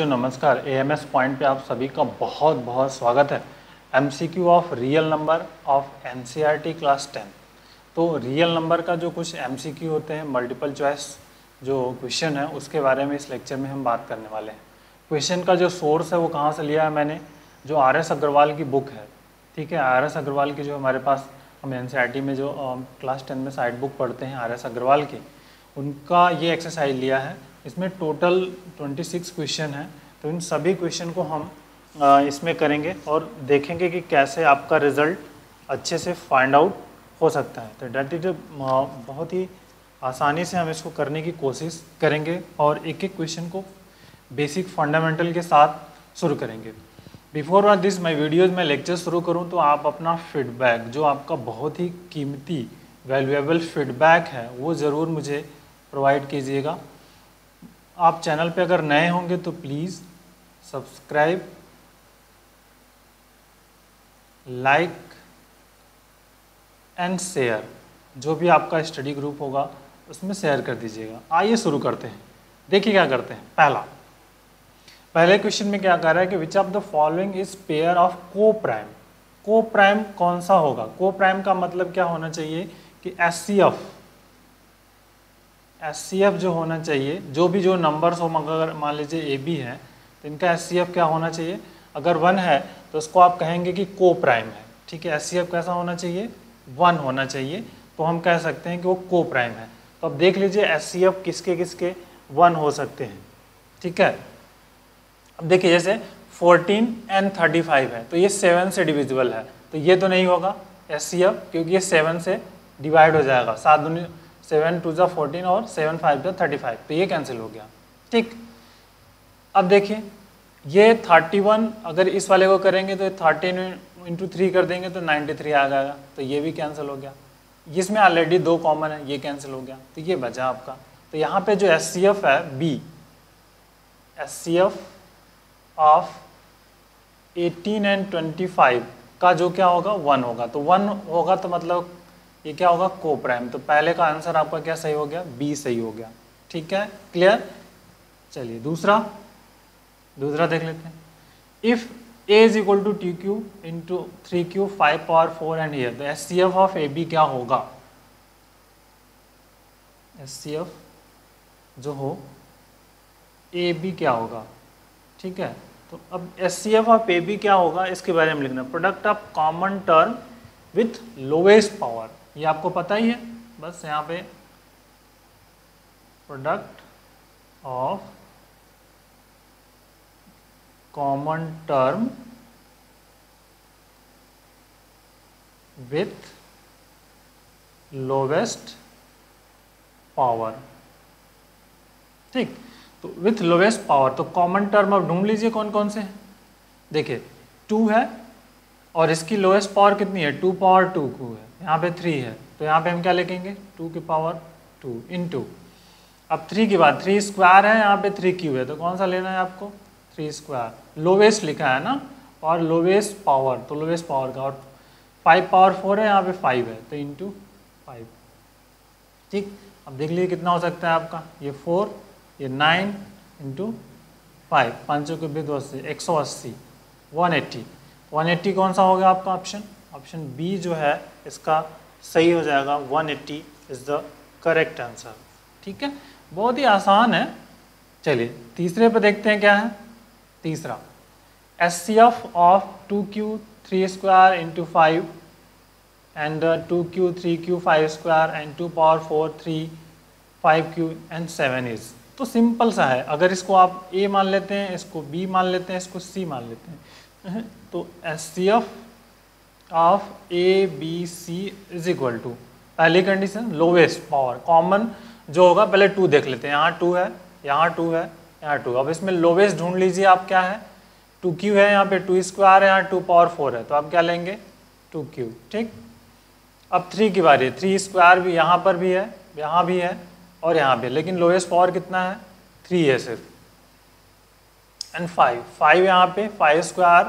नमस्कार, AMS point पे आप सभी का बहुत बहुत स्वागत है। MCQ of real number of NCERT class 10। तो रियल नंबर का जो कुछ एमसीक्यू होते हैं, मल्टीपल चॉइस जो क्वेश्चन है, उसके बारे में इस लेक्चर में हम बात करने वाले हैं। क्वेश्चन का जो सोर्स है वो कहाँ से लिया है मैंने, जो आर.एस. अग्रवाल की बुक है, ठीक है। आर.एस. अग्रवाल की जो हमारे पास, हम एनसीईआरटी में जो क्लास 10 में साइड बुक पढ़ते हैं आर.एस. अग्रवाल की, उनका ये एक्सरसाइज लिया है। इसमें टोटल 26 क्वेश्चन है। तो इन सभी क्वेश्चन को हम इसमें करेंगे और देखेंगे कि कैसे आपका रिज़ल्ट अच्छे से फाइंड आउट हो सकता है। तो डेट इज बहुत ही आसानी से हम इसको करने की कोशिश करेंगे और एक एक क्वेश्चन को बेसिक फंडामेंटल के साथ शुरू करेंगे। बिफोर दिस माई वीडियोज़ में लेक्चर शुरू करूँ तो आप अपना फीडबैक, जो आपका बहुत ही कीमती वैल्यूएबल फीडबैक है, वो ज़रूर मुझे प्रोवाइड कीजिएगा। आप चैनल पे अगर नए होंगे तो please subscribe, like and share, जो भी आपका स्टडी ग्रुप होगा उसमें शेयर कर दीजिएगा। आइए शुरू करते हैं। देखिए क्या करते हैं। पहले क्वेश्चन में क्या कह रहा है कि विच of the following is pair of को प्राइम। को प्राइम कौन सा होगा? को प्राइम का मतलब क्या होना चाहिए कि एचसीएफ जो होना चाहिए, जो भी जो नंबर्स हो, अगर मान लीजिए ए बी है तो इनका एचसीएफ क्या होना चाहिए? अगर 1 है तो उसको आप कहेंगे कि को प्राइम है, ठीक है। एचसीएफ कैसा होना चाहिए? 1 होना चाहिए, तो हम कह सकते हैं कि वो को प्राइम है। तो अब देख लीजिए एचसीएफ किसके किसके 1 हो सकते हैं, ठीक है। अब देखिए जैसे 14 एंड 35 है तो ये 7 से डिविजिबल है, तो ये तो नहीं होगा एचसीएफ, क्योंकि ये 7 से डिवाइड हो जाएगा। 7 2 जा 14 और 7 5 जा 35, तो ये कैंसिल हो गया, ठीक। अब देखिए ये 31, अगर इस वाले को करेंगे तो 13 × 3 कर देंगे तो 93 आ जाएगा, तो ये भी कैंसिल हो गया। इसमें ऑलरेडी 2 कॉमन है, ये कैंसिल हो गया, तो ये बचा आपका। तो यहाँ पे जो एचसीएफ है बी, एचसीएफ ऑफ 18 एंड 25 का जो क्या होगा 1 होगा। तो 1 होगा तो मतलब ये क्या होगा? को प्राइम। तो पहले का आंसर आपका क्या सही हो गया? बी सही हो गया, ठीक है। क्लियर? चलिए दूसरा देख लेते हैं। If a is equal to T Q into 3q 5 power 4 and here, तो एचसीएफ ऑफ ए बी क्या होगा? एचसीएफ जो हो ए बी क्या होगा, ठीक है। तो अब एचसीएफ ऑफ ए बी क्या होगा इसके बारे में लिखना। Product of common term with lowest power, ये आपको पता ही है। बस यहाँ पे product of common term with lowest power, ठीक। तो विथ लोवेस्ट पावर, तो कॉमन टर्म अब ढूंढ लीजिए कौन कौन से हैं। देखिए 2 है और इसकी लोएस्ट पावर कितनी है? 2 पावर 2 है, यहाँ पे 3 है, तो यहाँ पे हम क्या लिखेंगे? 2 की पावर 2 इंटू, अब 3 की बात 3 स्क्वायर है, यहाँ पे 3q है, तो कौन सा लेना है आपको? 3 स्क्वायर। लोवेस्ट लिखा है ना, और लोवेस्ट पावर, तो लोवेस्ट पावर का, और 5 पावर 4 है, यहाँ पे 5 है, तो इंटू 5, ठीक। अब देख लीजिए कितना हो सकता है आपका, ये 4, ये 9 इंटू 5, 5 के 280, 180, 180 कौन सा हो गया आपका? ऑप्शन बी जो है इसका सही हो जाएगा। 180 इज द करेक्ट आंसर, ठीक है। बहुत ही आसान है। चलिए तीसरे पे देखते हैं क्या है। तीसरा, HCF of 2q 3 square into 5 and 2q 3q 5 square and 2 power 4 3 5q and 7 is. तो सिंपल सा है, अगर इसको आप a मान लेते हैं, इसको b मान लेते हैं, इसको c मान लेते हैं, तो HCF of A B C is equal to, पहली कंडीशन लोवेस्ट पावर, कॉमन जो होगा पहले 2 देख लेते हैं। यहाँ 2 है, यहाँ 2 है, यहाँ 2। अब इसमें लोवेस्ट ढूंढ लीजिए आप, क्या है? 2q है, यहाँ पे 2 स्क्वायर है, यहाँ 2 पावर 4 है, तो आप क्या लेंगे? 2q, ठीक। अब 3 की बारी, 3 स्क्वायर भी यहाँ पर भी है, यहाँ भी है और यहाँ भी, लेकिन लोवेस्ट पावर कितना है? 3 है सिर्फ। एंड 5 यहाँ पे 5 स्क्वायर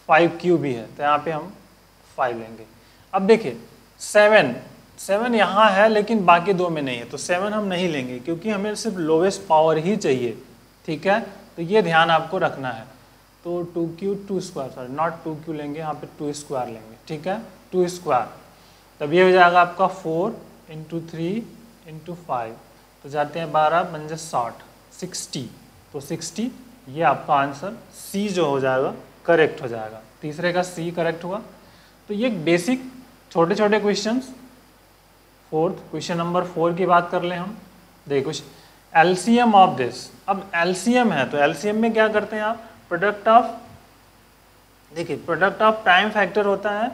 5q भी है, तो यहाँ पे हम 5 लेंगे। अब देखिए 7 यहाँ है लेकिन बाकी 2 में नहीं है, तो 7 हम नहीं लेंगे क्योंकि हमें सिर्फ लोवेस्ट पावर ही चाहिए, ठीक है। तो ये ध्यान आपको रखना है। तो 2q 2 square, sorry not 2q लेंगे, यहाँ पे 2 स्क्वायर लेंगे, ठीक है, 2 स्क्वायर। तब ये हो जाएगा आपका 4 इंटू 3 इंटू 5, तो जाते हैं 12 पंजे 60, तो 60 ये आपका आंसर सी जो हो जाएगा करेक्ट हो जाएगा। तीसरे का सी करेक्ट हुआ। तो ये बेसिक छोटे छोटे क्वेश्चंस। फोर्थ क्वेश्चन नंबर 4 की बात कर लें हम। देखो एलसीएम ऑफ दिस, अब एलसीएम है तो एलसीएम में क्या करते हैं आप, प्रोडक्ट ऑफ, देखिए प्रोडक्ट ऑफ प्राइम फैक्टर होता है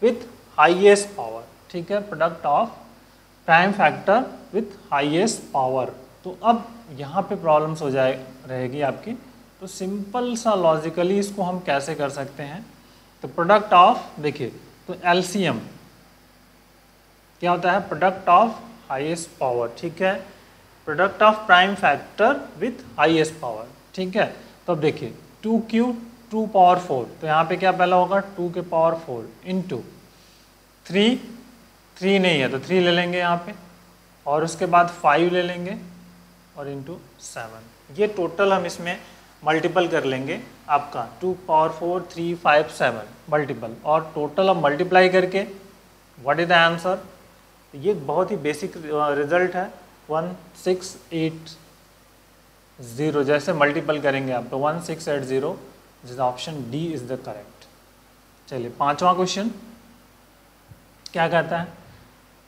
विथ हाईएस्ट पावर, ठीक है, product of prime factor with highest power. तो अब यहाँ पे प्रॉब्लम्स हो जाए रहेगी आपकी, तो सिंपल सा लॉजिकली इसको हम कैसे कर सकते हैं। तो प्रोडक्ट ऑफ, देखिए तो एलसीएम क्या होता है, प्रोडक्ट ऑफ हाईएस्ट पावर, ठीक है, product of prime factor with highest power, ठीक है। तो अब देखिए 2q 2 पावर 4, तो यहाँ पे क्या पहला होगा 2 के पावर 4 इंटू 3 नहीं है तो 3 ले लेंगे यहाँ पे, और उसके बाद 5 ले लेंगे और इंटू 7। ये टोटल हम इसमें मल्टीपल कर लेंगे आपका 2 पावर 4 3 5 7 मल्टीपल, और टोटल अब मल्टीप्लाई करके व्हाट इज द आंसर। ये बहुत ही बेसिक रिजल्ट है 1680, जैसे मल्टीपल करेंगे आप तो 1680, जिस option D is the correct. चलिए पांचवा क्वेश्चन क्या कहता है,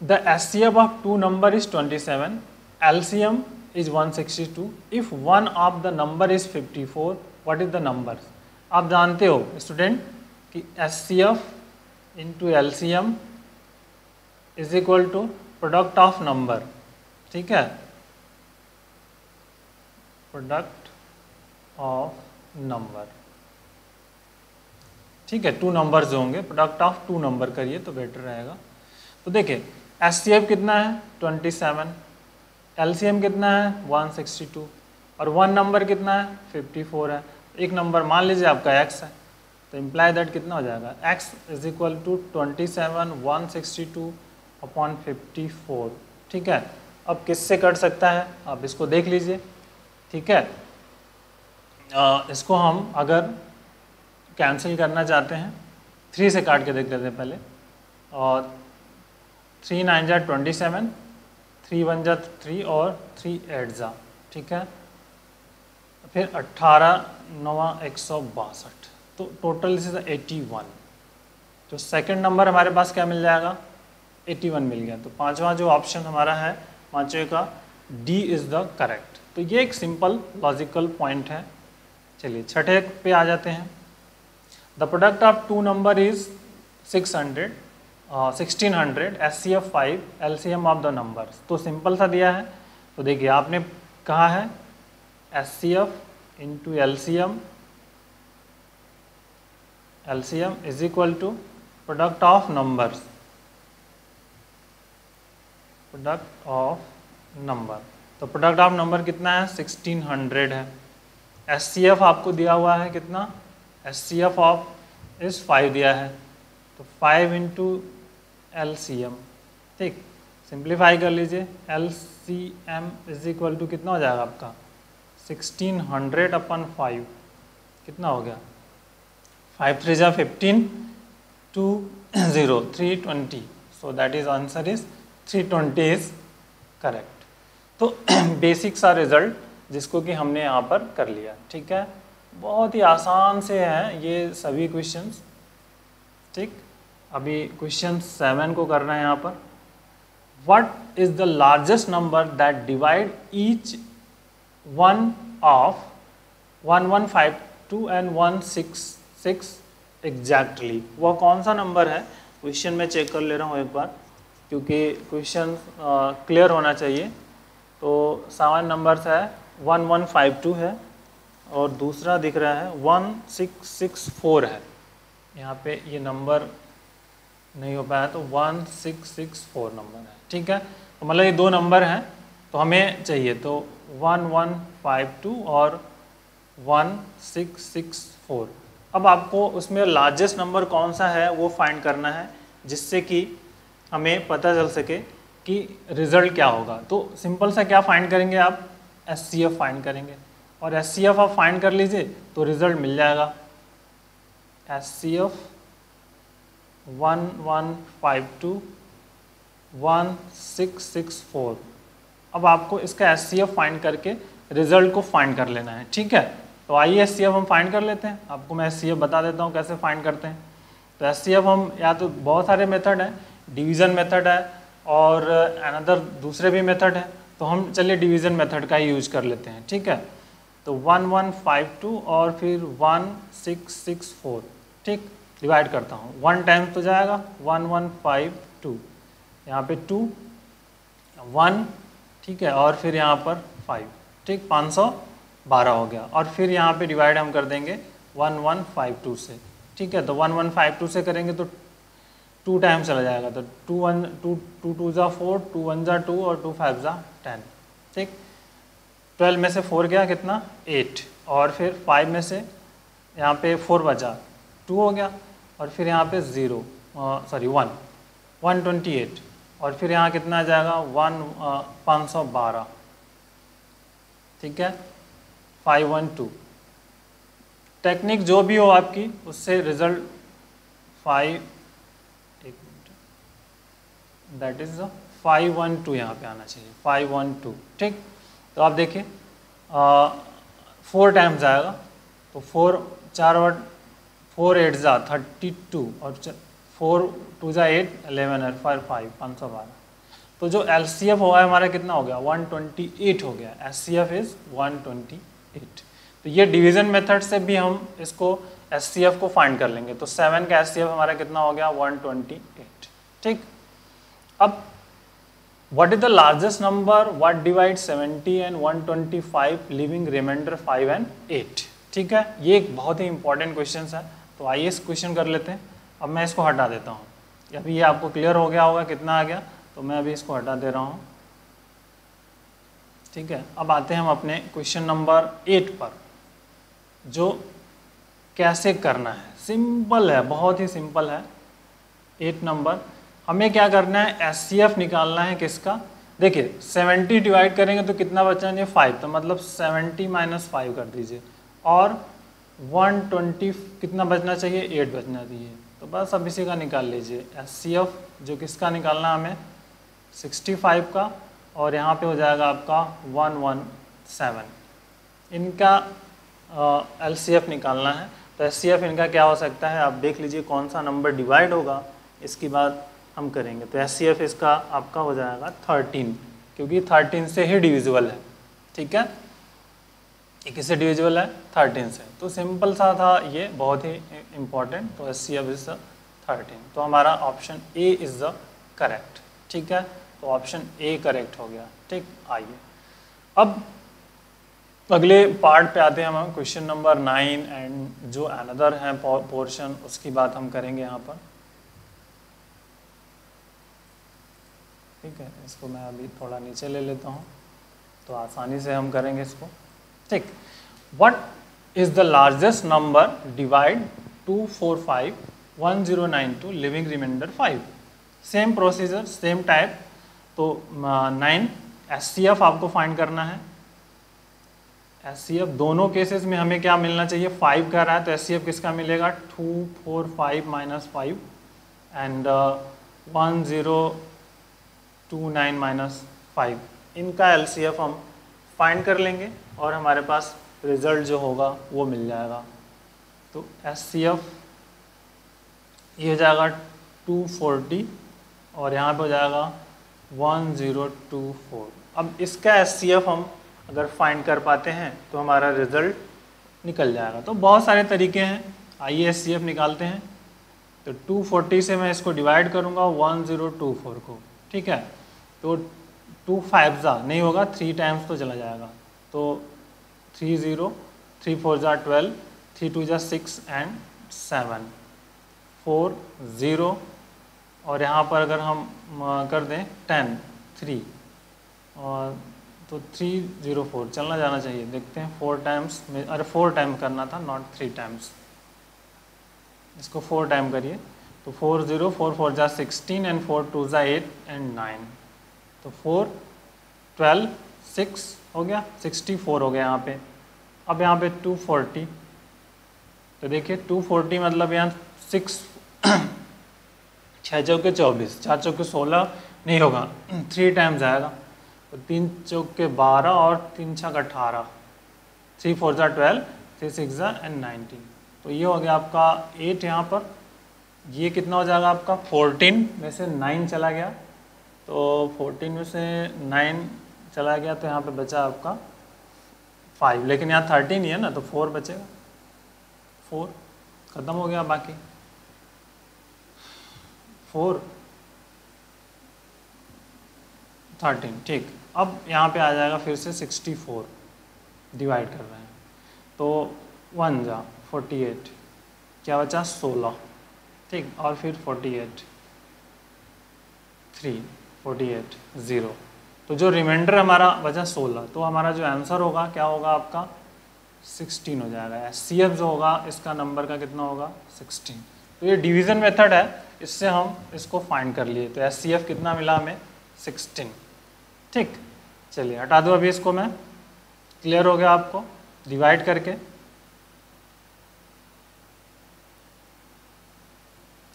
the HCF of 2 number is 27, LCM is 162, if one of the number is 54, what is the number। आप जानते हो स्टूडेंट कि HCF into LCM is equal to product of number, ठीक है, प्रोडक्ट ऑफ नंबर, ठीक है, 2 नंबर्स होंगे, product of 2 number करिए तो बेटर रहेगा। तो देखिए HCF कितना है 27, एलसीएम कितना है 162, और 1 नंबर कितना है 54 है, एक नंबर मान लीजिए आपका x है, तो इम्प्लाई दैट कितना हो जाएगा x is equal to 27 162 upon 54, ठीक है। अब किससे कट सकता है आप इसको देख लीजिए, ठीक है। इसको हम अगर कैंसिल करना चाहते हैं 3 से काट के देख लेते हैं पहले, और 3 9 जा 27, 3 1 जा 3 और 3 8 जा, ठीक है, फिर 18 9 162, तो टोटल इज 81। तो सेकंड नंबर हमारे पास क्या मिल जाएगा 81 मिल गया। तो पांचवा जो ऑप्शन हमारा है पांचवे का डी इज द करेक्ट। तो ये एक सिंपल लॉजिकल पॉइंट है। चलिए छठे पे आ जाते हैं। The product of 2 number is 1600 HCF 5 LCM of the numbers. तो सिंपल सा दिया है, तो देखिए आपने कहा है HCF into LCM is equal to product of numbers, product of number. तो प्रोडक्ट ऑफ नंबर कितना है 1600 है। HCF आपको दिया हुआ है कितना, HCF ऑफ इस 5 दिया है, तो 5 इंटू LCM, ठीक, सिंप्लीफाई कर लीजिए, LCM इज इक्वल टू कितना हो जाएगा आपका 1600 अपन 5, कितना हो गया 5 3 जा 15 2 0 320, सो that is answer is 320 is correct. तो बेसिक सा रिजल्ट जिसको कि हमने यहाँ पर कर लिया, ठीक है, बहुत ही आसान से हैं ये सभी क्वेश्चंस, ठीक। अभी क्वेश्चन 7 को करना है यहाँ पर। What is the largest number that divide each one of 1152 and 166 exactly. वह कौन सा नंबर है, क्वेश्चन में चेक कर ले रहा हूँ एक बार, क्योंकि क्वेश्चन क्लियर होना चाहिए। तो 7 नंबर्स है 1152 है, और दूसरा दिख रहा है 1664 है। यहाँ पे ये नंबर नहीं हो पाया, तो 1664 नंबर है, ठीक है। तो मतलब ये 2 नंबर हैं, तो हमें चाहिए तो 1152 और 1664। अब आपको उसमें लार्जेस्ट नंबर कौन सा है वो फाइंड करना है, जिससे कि हमें पता चल सके कि रिजल्ट क्या होगा। तो सिंपल सा क्या फाइंड करेंगे आप, HCF फाइंड करेंगे। और HCF आप फाइंड कर लीजिए तो रिजल्ट मिल जाएगा। HCF 11521664। अब आपको इसका HCF फाइंड करके रिजल्ट को फाइंड कर लेना है, ठीक है। तो आइए HCF हम फाइंड कर लेते हैं। आपको मैं HCF बता देता हूँ कैसे फाइंड करते हैं। तो HCF हम या तो बहुत सारे मेथड हैं, डिवीज़न मेथड है और अनदर दूसरे भी मेथड है। तो हम चलिए डिवीज़न मेथड का ही यूज कर लेते हैं, ठीक है। तो 1152 और फिर 1664, ठीक, डिवाइड करता हूँ। 1 टाइम्स तो जाएगा 1152, यहाँ पे 2 1, ठीक है, और फिर यहाँ पर 5, ठीक, 512 हो गया। और फिर यहाँ पे डिवाइड हम कर देंगे 1152 से, ठीक है। तो 1152 से करेंगे तो 2 टाइम्स चला जाएगा। तो 2 2 जा 4, 2 1 जा 2 और 2 5 जा 10, ठीक। 12 में से 4 गया कितना 8, और फिर 5 में से यहाँ पे 4 बचा 2 हो गया, और फिर यहाँ पे 1 128, और फिर यहाँ कितना आ जाएगा 512, ठीक है, 512। टेक्निक जो भी हो आपकी, उससे रिजल्ट 5 दैट इज 512 यहाँ पे आना चाहिए, 512, ठीक। तो आप देखिए 4 टाइम्स आएगा तो 4 8 जा 32 और 4 2 जा 8 11 और 5 512। तो जो LCF हुआ है हमारा कितना हो गया 128 हो गया। HCF is 128। तो ये डिवीजन मेथड से भी हम इसको HCF को फाइंड कर लेंगे। तो 7 का HCF हमारा कितना हो गया 128, ठीक। अब what is the largest number what divide 70 and 125 leaving remainder 5 and 8, ठीक है। ये एक बहुत ही इंपॉर्टेंट क्वेश्चन है। तो आइए इस क्वेश्चन कर लेते हैं। अब मैं इसको हटा देता हूँ। अभी ये आपको क्लियर हो गया होगा कितना आ गया, तो मैं अभी इसको हटा दे रहा हूँ, ठीक है। अब आते हैं हम अपने क्वेश्चन नंबर 8 पर, जो कैसे करना है। सिंपल है, बहुत ही सिंपल है। 8 नंबर हमें क्या करना है, HCF निकालना है किसका। देखिए 70 डिवाइड करेंगे तो कितना बचा नहीं 5, तो मतलब 70 - 5 कर दीजिए, और 120 कितना बचना चाहिए 8 बचना चाहिए। तो बस अब इसी का निकाल लीजिए HCF, जो किसका निकालना हमें 65 का, और यहाँ पे हो जाएगा आपका 117। इनका LCF निकालना है। तो HCF इनका क्या हो सकता है, आप देख लीजिए कौन सा नंबर डिवाइड होगा, इसकी बात हम करेंगे। तो HCF इसका आपका हो जाएगा 13, क्योंकि 13 से ही डिविजिबल है, ठीक है। ये किससे डिविजिबल है 13 से। तो सिंपल सा था ये, बहुत ही इम्पोर्टेंट। तो HCF इज 13। तो हमारा option A is the correct, ठीक है। तो ऑप्शन ए करेक्ट हो गया, ठीक। आइए अब अगले पार्ट पे आते हैं हम, क्वेश्चन नंबर 9 एंड जो अनदर है पोर्शन, उसकी बात हम करेंगे यहाँ पर, ठीक है। इसको मैं अभी थोड़ा नीचे ले लेता हूँ तो आसानी से हम करेंगे इसको, ठीक। What is the largest number divide 2451092 leaving remainder 5। Same procedure, same type. तो 9 HCF आपको फाइंड करना है। HCF दोनों केसेस में हमें क्या मिलना चाहिए 5 का रहा है, तो HCF किसका मिलेगा 245 - 5 एंड 1029 - 5। इनका LCF हम फाइंड कर लेंगे और हमारे पास रिजल्ट जो होगा वो मिल जाएगा। तो HCF ये हो जाएगा 240 और यहाँ पे हो जाएगा 1024। अब इसका HCF हम अगर फाइंड कर पाते हैं तो हमारा रिजल्ट निकल जाएगा। तो बहुत सारे तरीके हैं, आइए HCF निकालते हैं। तो 240 से मैं इसको डिवाइड करूँगा 1024 को, ठीक है। तो 2 5 जा नहीं होगा, 3 टाइम्स तो चला जाएगा। तो 30, 3 4 जा 12, 3 2 जा 6 एंड 7, 4 0, और यहाँ पर अगर हम कर दें 10 3 और तो 304 चलना जाना चाहिए। देखते हैं 4 टाइम्स में, अरे 4 टाइम करना था, नॉट 3 टाइम्स। इसको 4 टाइम करिए। तो 4 0 4 4 जा 16 एंड 4 2 जा 8 एंड 9। तो 4 12 6 हो गया, 64 हो गया यहाँ पे। अब यहाँ पे 240, तो देखिए 240 मतलब यहाँ 6 6 चौके 24, 4 चौके 16 नहीं होगा, 3 टाइम्स आएगा, तो 3 चौके 12 और 3 छक 18, 3 4 जा 12, 3 6 जा एंड 19। तो ये हो गया आपका 8 यहाँ पर। ये कितना हो जाएगा आपका 14 में से 9 चला गया, तो 14 में से 9 चला गया, तो यहाँ पे बचा आपका 5, लेकिन यहाँ 13 ही है ना, तो 4 बचेगा, 4 खत्म हो गया, बाकी 4 13, ठीक। अब यहाँ पे आ जाएगा फिर से 64, डिवाइड कर रहे हैं, तो 1 जा 48, क्या बचा 16, ठीक, और फिर 48 3 48 0, तो जो रिमाइंडर हमारा बचा 16, तो हमारा जो आंसर होगा क्या होगा आपका 16 हो जाएगा। एचसीएफ जो होगा इसका नंबर का कितना होगा 16। तो ये डिवीजन मेथड है, इससे हम इसको फाइंड कर लिए, तो एचसीएफ कितना मिला हमें 16, ठीक। चलिए हटा दो अभी इसको मैं, क्लियर हो गया आपको डिवाइड करके,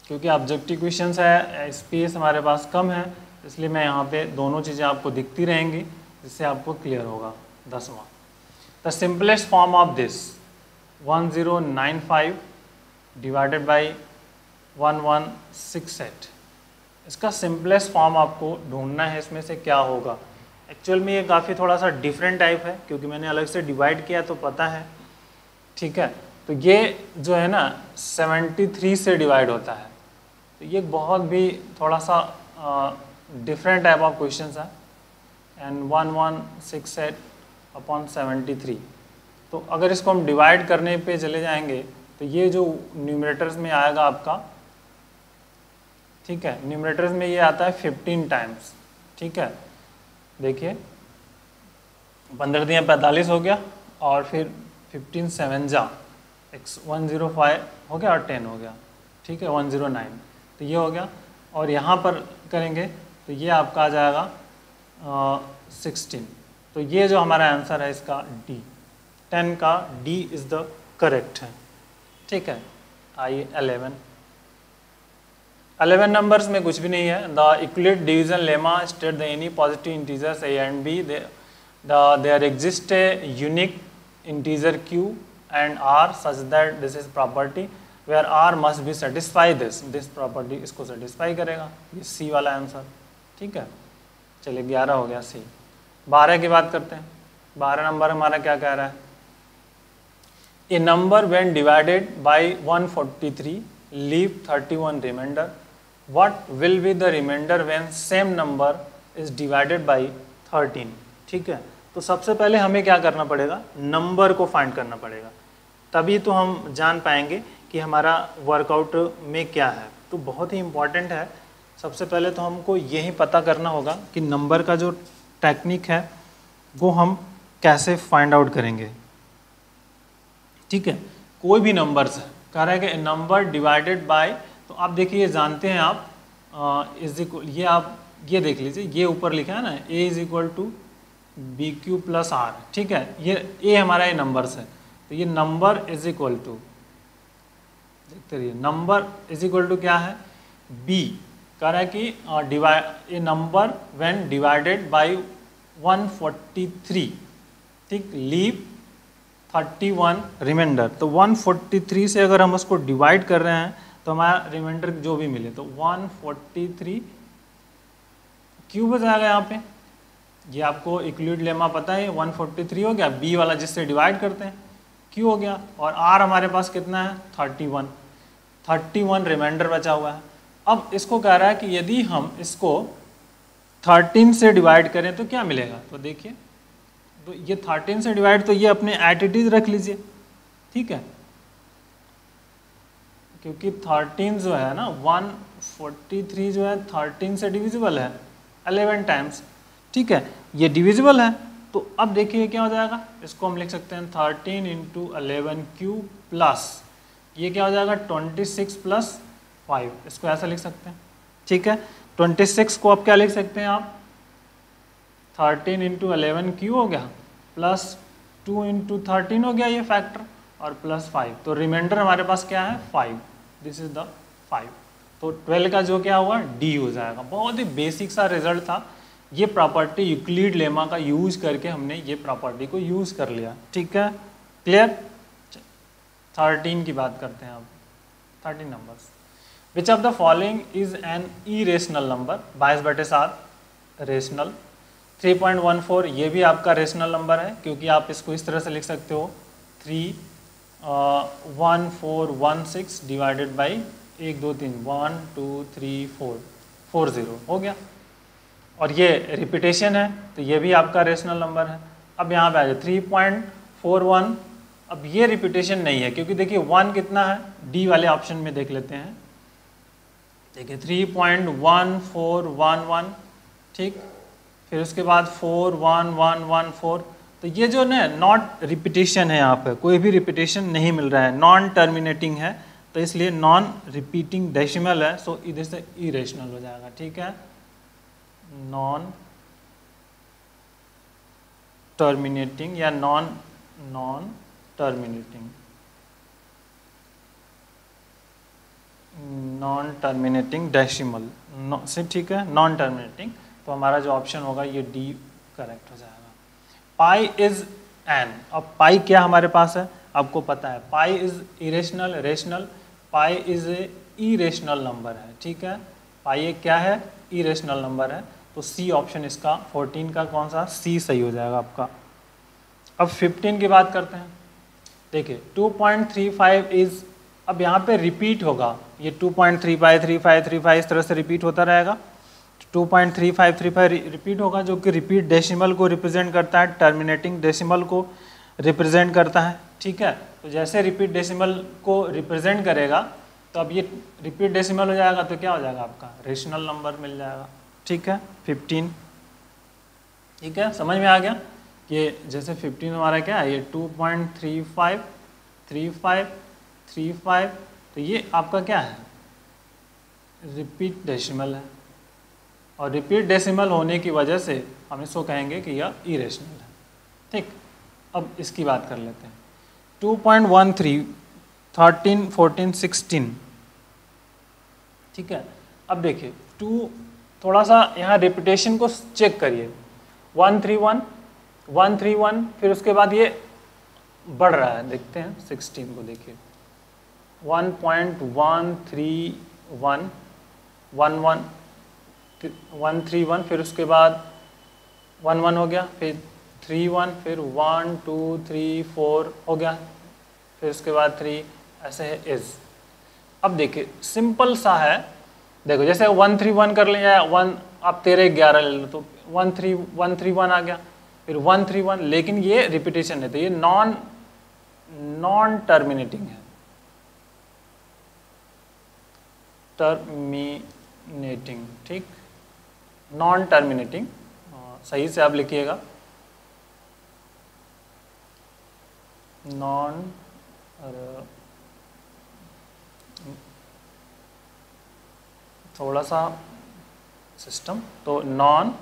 क्योंकि ऑब्जेक्टिव क्वेश्चंस है, स्पेस हमारे पास कम है, इसलिए मैं यहाँ पे दोनों चीज़ें आपको दिखती रहेंगी, जिससे आपको क्लियर होगा। 10वां, the simplest form of this 1095 divided by 1168, इसका सिंपलेस्ट फॉर्म आपको ढूंढना है, इसमें से क्या होगा। एक्चुअल में ये काफ़ी थोड़ा सा डिफरेंट टाइप है, क्योंकि मैंने अलग से डिवाइड किया तो पता है, ठीक है। तो ये जो है ना 73 से डिवाइड होता है, तो ये बहुत भी थोड़ा सा डिफरेंट टाइप ऑफ क्वेश्चंस है। एंड 1168 अपॉन 73, तो अगर इसको हम डिवाइड करने पे चले जाएंगे तो ये जो न्यूमरेटर्स में आएगा आपका, ठीक है, न्यूमरेटर्स में ये आता है 15 टाइम्स, ठीक है। देखिए 15 दिया 45 हो गया, और फिर 15 7 जा 105 हो गया, और 10 हो गया, ठीक है, 109, तो ये हो गया। और यहाँ पर करेंगे तो ये आपका आ जाएगा 16, तो ये जो हमारा आंसर है इसका डी, 10 का डी इज़ द करेक्ट है, ठीक है। आइए 11 नंबर्स में कुछ भी नहीं है। The Euclid division lemma state the any positive integers A and B there exist a unique integer Q and R such that this is property where R must be satisfy this property, इसको satisfy करेगा, ये सी वाला answer, ठीक है। चलिए 11 हो गया सी। 12 की बात करते हैं। 12 नंबर हमारा क्या कह रहा है, a number when divided by 143 leave 31 reminder, what will be the reminder when same number is divided by 13, ठीक है। तो सबसे पहले हमें क्या करना पड़ेगा, नंबर को फाइंड करना पड़ेगा, तभी तो हम जान पाएंगे कि हमारा वर्कआउट में क्या है। तो बहुत ही इम्पॉर्टेंट है, सबसे पहले तो हमको यही पता करना होगा कि नंबर का जो टेक्निक है वो हम कैसे फाइंड आउट करेंगे, ठीक है। कोई भी नंबर्स है, कह रहा है कि नंबर डिवाइडेड बाय, तो आप देखिए जानते हैं आप इज इक्वल, ये आप ये देख लीजिए, ये ऊपर लिखा है ना a is equal to b q plus r, ठीक है। ये ए हमारा ये नंबर्स है, तो ये नंबर इज इक्वल टू, देखते रहिए, नंबर इज इक्वल टू क्या है, बी, कह रहा है कि ए नंबर व्हेन डिवाइडेड बाय 143, ठीक, लीव 31 रिमाइंडर। तो 143 से अगर हम उसको डिवाइड कर रहे हैं तो हमारा रिमाइंडर जो भी मिले, तो 143 क्यों बचाएगा यहाँ पे, ये आपको इक्वलिट लेमा पता है, 143 हो गया, बी वाला जिससे डिवाइड करते हैं क्यों हो गया, और आर हमारे पास कितना है 31 रिमाइंडर बचा हुआ है। अब इसको कह रहा है कि यदि हम इसको 13 से डिवाइड करें तो क्या मिलेगा, तो देखिए, तो ये 13 से डिवाइड, तो ये अपने एट इट इज रख लीजिए, ठीक है, क्योंकि 13 जो है ना 143 जो है 13 से डिविजिबल है 11 टाइम्स, ठीक है, ये डिविजिबल है। तो अब देखिए क्या हो जाएगा, इसको हम लिख सकते हैं 13 इंटू 11 क्यू प्लस, ये क्या हो जाएगा 26 प्लस 5, इसको ऐसा लिख सकते हैं, ठीक है। 26 को आप क्या लिख सकते हैं आप, 13 इंटू 11 क्यू हो गया प्लस 2 इंटू 13 हो गया ये फैक्टर, और प्लस 5, तो रिमाइंडर हमारे पास क्या है 5, दिस इज द 5। तो 12 का जो क्या हुआ डी हो जाएगा। बहुत ही बेसिक सा रिजल्ट था। ये प्रॉपर्टी यूक्लिड लेमा का यूज करके हमने ये प्रॉपर्टी को यूज कर लिया। ठीक है, क्लियर। 13 की बात करते हैं अब। 13 numbers, which of the following is an irrational number, 22/7 rational. 3.14 ये भी आपका रेशनल नंबर है, क्योंकि आप इसको इस तरह से लिख सकते हो 31416 डिवाइडेड बाई 1 2 3 1 2 3 4 40 हो गया। और ये रिपीटेशन है, तो ये भी आपका रेशनल नंबर है। अब यहाँ पे आ जाए 3.41, अब ये रिपीटेशन नहीं है, क्योंकि देखिए 1 कितना है, डी वाले ऑप्शन में देख लेते हैं। देखिए 3.1411, ठीक, फिर उसके बाद 41114, तो ये जो ना नॉट रिपीटेशन है, यहाँ पे कोई भी रिपीटेशन नहीं मिल रहा है, नॉन टर्मिनेटिंग है, तो इसलिए नॉन रिपीटिंग डेसिमल है, सो इधर से इरेशनल हो जाएगा। ठीक है, नॉन टर्मिनेटिंग या non terminating, non terminating decimal से, ठीक है, नॉन टर्मिनेटिंग, तो हमारा जो ऑप्शन होगा ये डी करेक्ट हो जाएगा। पाई इज एन, अब पाई क्या हमारे पास है, आपको पता है, pi is irrational, rational, pi is irrational number है। ठीक है, पाई एक क्या है, इरेशनल नंबर है, तो सी ऑप्शन इसका 14 का कौन सा, सी सही हो जाएगा आपका। अब 15 की बात करते हैं। देखिए 2.35 इज, अब यहाँ पे रिपीट होगा, ये 2.35 35 35 इस तरह से रिपीट होता रहेगा। 2.35 35 रिपीट होगा, जो कि रिपीट डेसिमल को रिप्रेजेंट करता है, टर्मिनेटिंग डेसिमल को रिप्रेजेंट करता है। ठीक है, तो जैसे रिपीट डेसिमल को रिप्रेजेंट करेगा, तो अब ये रिपीट डेसिमल हो जाएगा, तो क्या हो जाएगा आपका रेशनल नंबर मिल जाएगा। ठीक है, 15। ठीक है, समझ में आ गया कि जैसे 15 हमारा क्या है, ये 2.35 35 35, तो ये आपका क्या है, रिपीट डेसिमल है, और रिपीट डेसिमल होने की वजह से हम इसको कहेंगे कि यह इरेशनल है। ठीक, अब इसकी बात कर लेते हैं। 2.13 13 14 16, ठीक है। अब देखिए 2, थोड़ा सा यहाँ रिपीटेशन को चेक करिए, 131 131, फिर उसके बाद ये बढ़ रहा है, देखते हैं 16 को, देखिए 1.131 11 131, फिर उसके बाद 11 हो गया, फिर 31, फिर 1 2 3 4 हो गया, फिर उसके बाद 3, ऐसे है इज। अब देखिए सिंपल सा है, देखो जैसे 131 कर लिया, 1 आप 13 11 ले लो, तो 131 आ गया, फिर 131, लेकिन ये रिपीटेशन है, तो ये नॉन टर्मिनेटिंग है, टर्मिनेटिंग, ठीक, नॉन टर्मिनेटिंग, सही से आप लिखिएगा, नॉन थोड़ा सा सिस्टम, तो नॉन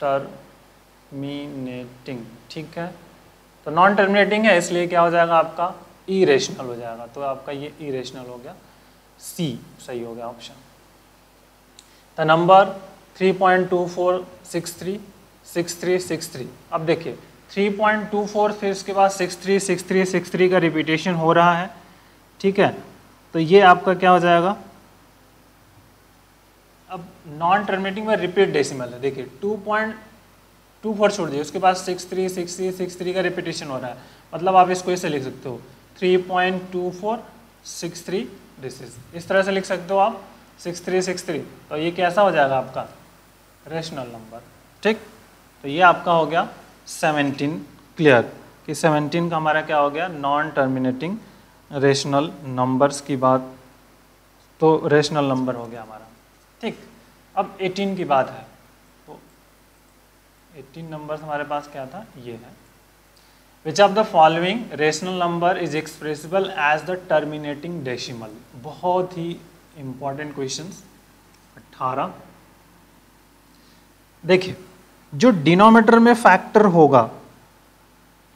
टर्मिनेटिंग, ठीक है, तो नॉन टर्मिनेटिंग है, इसलिए क्या हो जाएगा आपका इरेशनल हो जाएगा, तो आपका ये इरेशनल हो गया, सी सही हो गया ऑप्शन। द नंबर 3.2463 63 63, अब देखिए 3.24, फिर उसके बाद 63 63 63 का रिपीटेशन हो रहा है, ठीक है, तो ये आपका क्या हो जाएगा, अब नॉन टर्मिनेटिंग में रिपीट डेसिमल है, देखिए 2.24 छोड़ दिए, उसके बाद 63 63 63 का रिपीटेशन हो रहा है, मतलब आप इसको ऐसे लिख सकते हो 3.2463 दिस इज, इस तरह से लिख सकते हो आप 6363, तो ये कैसा हो जाएगा आपका रेशनल नंबर, ठीक। तो ये आपका हो गया 17, क्लियर कि 17 का हमारा क्या हो गया, नॉन टर्मिनेटिंग रेशनल नंबर्स की बात, तो रेशनल नंबर हो गया हमारा, ठीक। अब 18 की बात है, तो 18 नंबर्स हमारे पास क्या था, ये है, which of the following rational number is expressible as the terminating decimal, बहुत ही इंपॉर्टेंट क्वेश्चंस। 18, देखिए जो डिनोमिनेटर में फैक्टर होगा,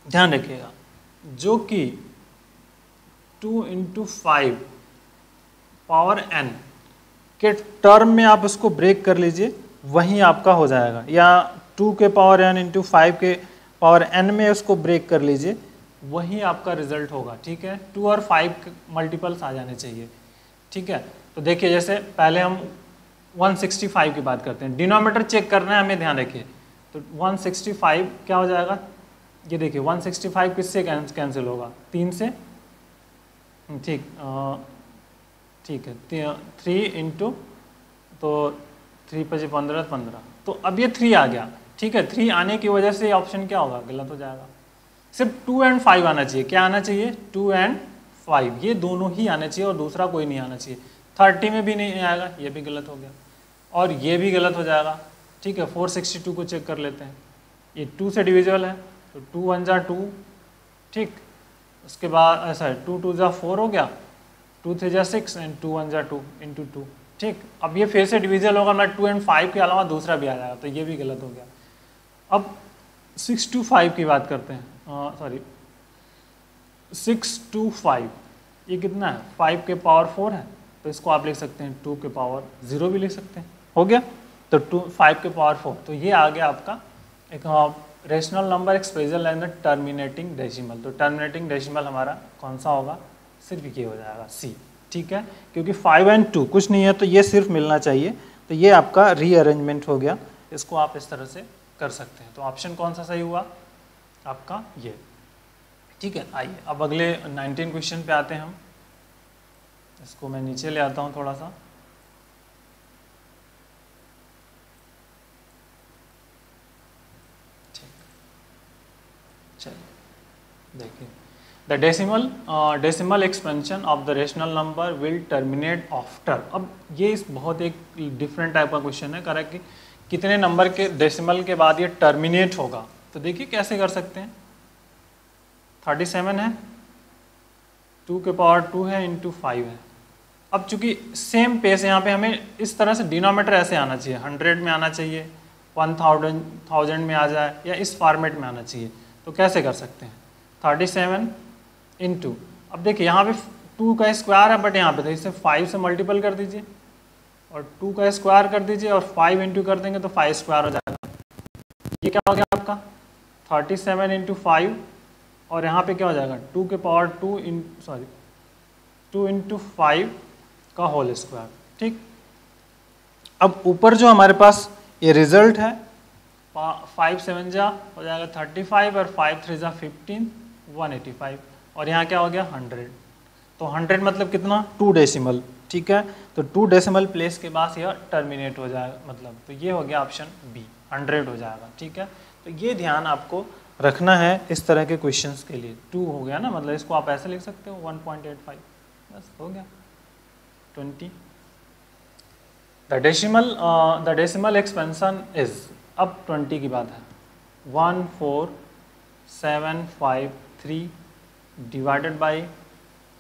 ध्यान रखिएगा, जो कि 2 × 5 पावर n के टर्म में आप उसको ब्रेक कर लीजिए, वही आपका हो जाएगा, या 2 के पावर n × 5 के पावर n में उसको ब्रेक कर लीजिए, वही आपका रिजल्ट होगा। ठीक है, 2 और 5 मल्टीपल्स आ जाने चाहिए। ठीक है, तो देखिए जैसे पहले हम 165 की बात करते हैं, डिनोमिनेटर चेक करना है हमें, ध्यान रखिए। तो 165 क्या हो जाएगा, ये देखिए 165 किससे कैंसिल होगा, 3 से। ठीक ठीक है, 3 × तो 3 × 5 = 15। तो अब ये 3 आ गया। ठीक है, 3 आने की वजह से ऑप्शन क्या होगा, गलत हो जाएगा। सिर्फ 2 और 5 आना चाहिए। क्या आना चाहिए, 2 और 5, ये दोनों ही आने चाहिए और दूसरा कोई नहीं आना चाहिए। 30 में भी नहीं आएगा, ये भी गलत हो गया, और ये भी गलत हो जाएगा। ठीक है, 462 को चेक कर लेते हैं, ये 2 से डिविजिबल है, तो 2 × 1 = 2। ठीक, उसके बाद ऐसा है 2 × 2 = 4 हो गया, 2 × 3 = 6 एंड 2 × 1 = 2 × 2। ठीक, अब ये फिर से डिविजिबल होगा, मतलब 2 और 5 के अलावा दूसरा भी आ जाएगा, तो ये भी गलत हो गया। अब 6 to 5 की बात करते हैं, सॉरी 6 to 5, ये कितना है, 5 के पावर 4 है, तो इसको आप लिख सकते हैं 2 के पावर 0 भी लिख सकते हैं, हो गया। तो 5 के पावर 4, तो ये आ गया आपका एक rational number expression in the terminating decimal. तो टर्मिनेटिंग डेसिमल हमारा कौन सा होगा, सिर्फ ये हो जाएगा सी। ठीक है, क्योंकि 5 और 2 कुछ नहीं है, तो ये सिर्फ मिलना चाहिए, तो ये आपका रीअरेंजमेंट हो गया। इसको आप इस तरह से कर सकते हैं। तो ऑप्शन कौन सा सही हुआ आपका, ये। ठीक है, आइए अब अगले 19 क्वेश्चन पे आते हैं हम। इसको मैं नीचे ले आता हूँ थोड़ा सा। ठीक, चलिए देखिए, the decimal expansion of the rational number will terminate after. अब ये इस बहुत एक डिफरेंट टाइप का क्वेश्चन है, करेक्ट, कि कितने नंबर के डेसिमल के बाद ये टर्मिनेट होगा। तो देखिए कैसे कर सकते हैं, 37 है, 2 के पावर 2 है, × 5 है। अब चूंकि सेम पेस यहाँ पे हमें इस तरह से डिनोमिनेटर ऐसे आना चाहिए, 100 में आना चाहिए, 1000 में आ जाए, या इस फॉर्मेट में आना चाहिए। तो कैसे कर सकते हैं, 37 × अब देखिए यहाँ पे 2 का स्क्वायर है, बट यहाँ पे तो इसे 5 से मल्टीपल कर दीजिए और 2 का स्क्वायर कर दीजिए और 5 × कर देंगे तो 5 स्क्वायर हो जाएगा। ये क्या हो गया आपका 37 × 5, और यहाँ पे क्या हो जाएगा 2 के पावर 2 × 5 का होल स्क्वायर। ठीक, अब ऊपर जो हमारे पास ये रिजल्ट है, 5 7 जा हो जाएगा 35 और 5 3 जा 15, 185, और यहाँ क्या हो गया 100। तो 100 मतलब कितना, 2 डेसिमल। ठीक है, तो 2 डेसिमल प्लेस के बाद यह टर्मिनेट हो जाएगा, मतलब तो ये हो गया ऑप्शन बी, 100 हो जाएगा। ठीक है, तो ये ध्यान आपको रखना है इस तरह के क्वेश्चंस के लिए। 2 हो गया ना, मतलब इसको आप ऐसे लिख सकते हो 1.85, बस हो गया 20। द डेसिमल एक्सपेंशन इज, अब 20 की बात है, 14753 डिवाइडेड बाई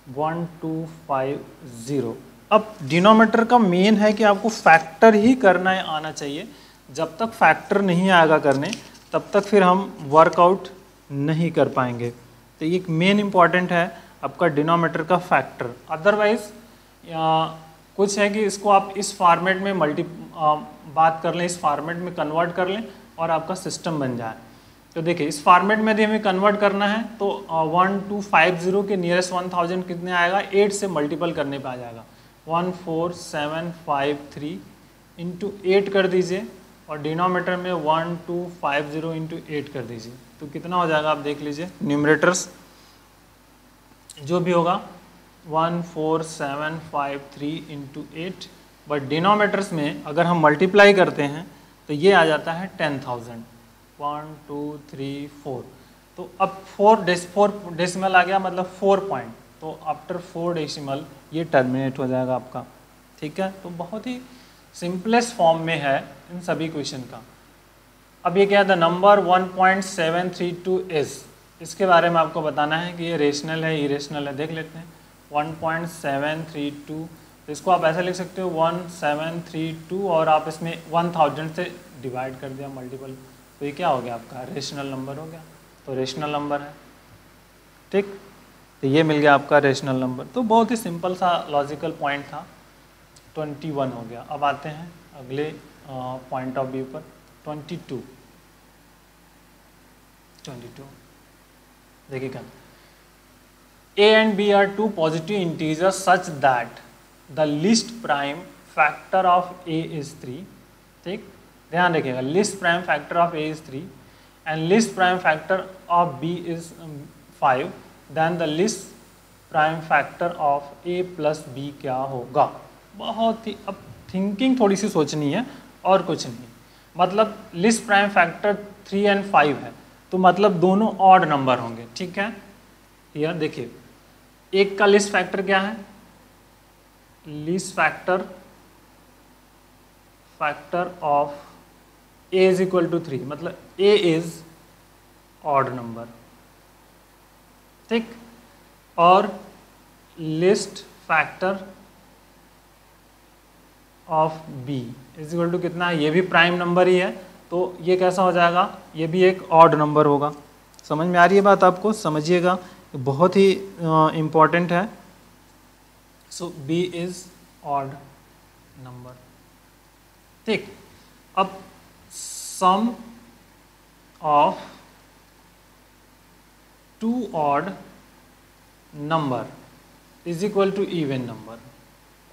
1250। अब डिनोमिनेटर का मेन है कि आपको फैक्टर ही करना आना चाहिए। जब तक फैक्टर नहीं आएगा करने, तब तक फिर हम वर्कआउट नहीं कर पाएंगे। तो ये मेन इंपॉर्टेंट है आपका डिनोमिनेटर का फैक्टर। अदरवाइज कुछ है कि इसको आप इस फॉर्मेट में बात कर लें, इस फॉर्मेट में कन्वर्ट कर लें और आपका सिस्टम बन जाए। तो देखिए इस फॉर्मेट में यदि हमें कन्वर्ट करना है तो 1250 के नियरेस्ट 1000 कितने आएगा, 8 से मल्टीपल करने पे आ जाएगा। 14753 × 8 कर दीजिए और डिनोमिनेटर में 1250 × 8 कर दीजिए, तो कितना हो जाएगा आप देख लीजिए। न्यूमरेटर्स जो भी होगा 14753 × 8, बट डिनोमिनेटर्स में अगर हम मल्टीप्लाई करते हैं तो ये आ जाता है 10,000। 1 2 3 4, तो अब 4 डेसिमल आ गया, मतलब 4 पॉइंट, तो आफ्टर 4 डेसिमल ये टर्मिनेट हो जाएगा आपका। ठीक है, तो बहुत ही सिंपलेस्ट फॉर्म में है इन सभी क्वेश्चन का। अब ये क्या है, द नंबर 1.732 इज, इसके बारे में आपको बताना है कि ये रेशनल है इरेशनल है। देख लेते हैं 1.732, तो इसको आप ऐसे लिख सकते हो 1732 और आप इसमें 1000 से डिवाइड कर दिया मल्टीपल, तो ये क्या हो गया आपका रेशनल नंबर हो गया। तो तो रेशनल नंबर है, ठीक। तो ये मिल गया आपका रेशनल नंबर। तो बहुत ही सिंपल सा लॉजिकल पॉइंट था, 21 हो गया। अब आते हैं अगले पॉइंट ऑफ व्यू पर, 22 देखिएगा, A and B are two positive integers such that the least prime factor of A is 3, ठीक। ध्यान रखिएगा, least prime factor of A is 3 and least prime factor of B is 5, then the least prime factor of A plus B क्या होगा। बहुत ही, अब thinking थोड़ी सी सोचनी है और कुछ नहीं। मतलब least prime factor 3 and 5 है, तो मतलब दोनों ऑड नंबर होंगे, ठीक है। यह देखिए, एक का लिस्ट फैक्टर क्या है, least factor of A is equal to 3, मतलब ए इज ऑड नंबर, ठीक। और least factor of B is equal to कितना है, ये भी प्राइम नंबर ही है, तो ये कैसा हो जाएगा, ये भी एक ऑड नंबर होगा। समझ में आ रही है बात आपको, समझिएगा, बहुत ही इम्पॉर्टेंट है। So b is odd number, ठीक। अब sum of two odd number is equal to even number.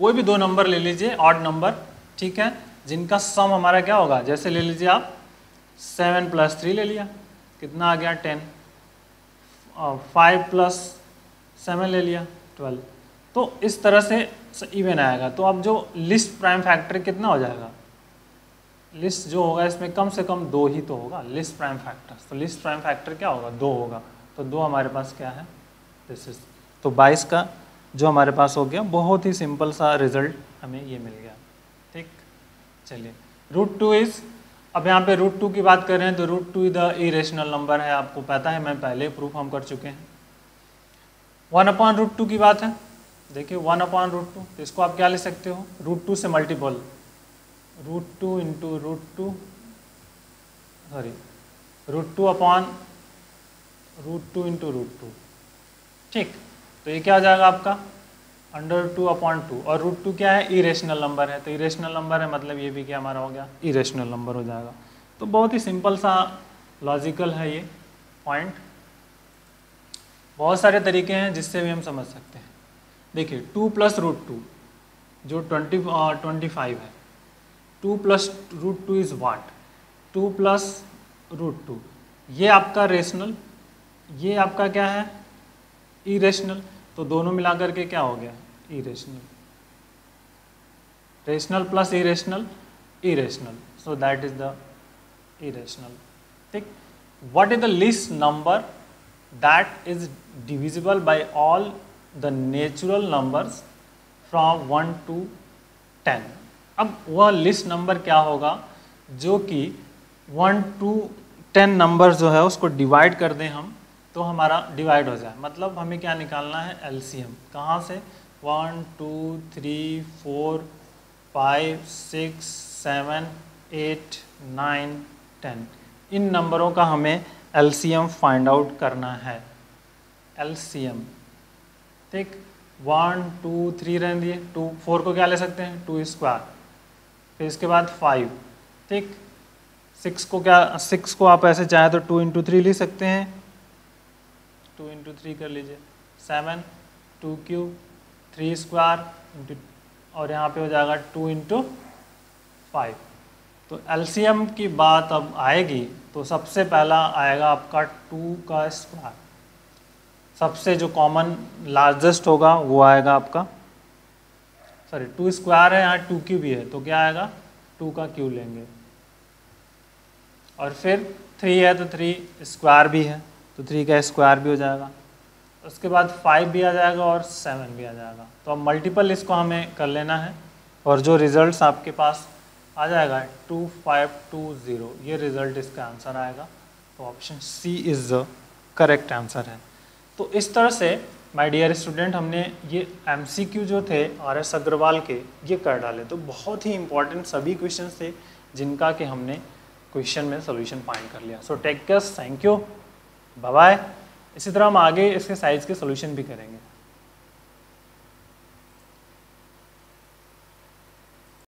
कोई भी दो नंबर ले लीजिए ऑड नंबर, ठीक है, जिनका सम हमारा क्या होगा, जैसे ले लीजिए आप 7 + 3 ले लिया, कितना आ गया 10, 5 + 7 ले लिया 12, तो इस तरह से इवन आएगा। तो अब जो लिस्ट प्राइम फैक्टर कितना हो जाएगा, लिस्ट जो होगा इसमें कम से कम 2 ही तो होगा लिस्ट प्राइम फैक्टर, तो लिस्ट प्राइम फैक्टर क्या होगा, 2 होगा, तो 2 हमारे पास क्या है, दिस इज, तो 22 का जो हमारे पास हो गया। बहुत ही सिंपल सा रिजल्ट हमें ये मिल गया, ठीक। चलिए, √2 इज, अब यहाँ पे √2 की बात कर रहे हैं तो √2 द इरेशनल नंबर है, आपको पता है, मैं पहले प्रूफ हम कर चुके हैं। 1/√2 की बात है, देखिए 1/√2, तो इसको आप क्या ले सकते हो, √2 से मल्टीपल, √2 × √2, सॉरी √2 / √2 × √2, ठीक। तो ये क्या हो जाएगा आपका √2/2, और √2 क्या है, इरेशनल नंबर है, तो इरेशनल नंबर है, मतलब ये भी क्या हमारा हो गया, इरेशनल नंबर हो जाएगा। तो बहुत ही सिंपल सा लॉजिकल है ये पॉइंट। बहुत सारे तरीके हैं जिससे भी हम समझ सकते हैं। देखिए 2 + √2 जो 25 है, 2 + √2 इज व्हाट, 2 + √2, ये आपका रेशनल, ये आपका क्या है, इरेशनल, तो दोनों मिलाकर के क्या हो गया, irrational, rational plus irrational, irrational, so that is the irrational, ठीक। What is the least number that is divisible by all the natural numbers from 1 to 10। अब वह लिस्ट नंबर क्या होगा जो कि 1 to 10 नंबर जो है उसको डिवाइड कर दें हम, तो हमारा डिवाइड हो जाए, मतलब हमें क्या निकालना है, एलसीएम। कहाँ से, 1 2 3 4 5 6 7 8 9 10, इन नंबरों का हमें एलसीएम फाइंड आउट करना है, एलसीएम, ठीक। 1 2 3 रहने दिए, 2 4 को क्या ले सकते हैं, 2², फिर इसके बाद 5, ठीक। 6 को क्या, 6 को आप ऐसे चाहे तो 2 × 3 ले सकते हैं, 2 × 3 कर लीजिए, 7 2³ 3² और यहाँ पे हो जाएगा 2 × 5। तो एलसीएम की बात अब आएगी तो सबसे पहला आएगा आपका 2², सबसे जो कॉमन लार्जेस्ट होगा वो आएगा आपका, सॉरी 2² है, यहाँ 2³ भी है, तो क्या आएगा, 2³ लेंगे, और फिर 3 है तो 3² भी है, तो 3² भी हो जाएगा, उसके बाद 5 भी आ जाएगा और 7 भी आ जाएगा। तो अब मल्टीपल इसको हमें कर लेना है, और जो रिजल्ट्स आपके पास आ जाएगा 2520, ये रिजल्ट इसका आंसर आएगा, तो option C is the correct answer है। तो इस तरह से माय डियर स्टूडेंट हमने ये एमसीक्यू जो थे RS अग्रवाल के ये कर डाले। तो बहुत ही इंपॉर्टेंट सभी क्वेश्चन थे जिनका कि हमने क्वेश्चन में सोल्यूशन फाइंड कर लिया। So take care, thank you. Bye bye. इसी तरह हम आगे इसके साइज के सोल्यूशन भी करेंगे।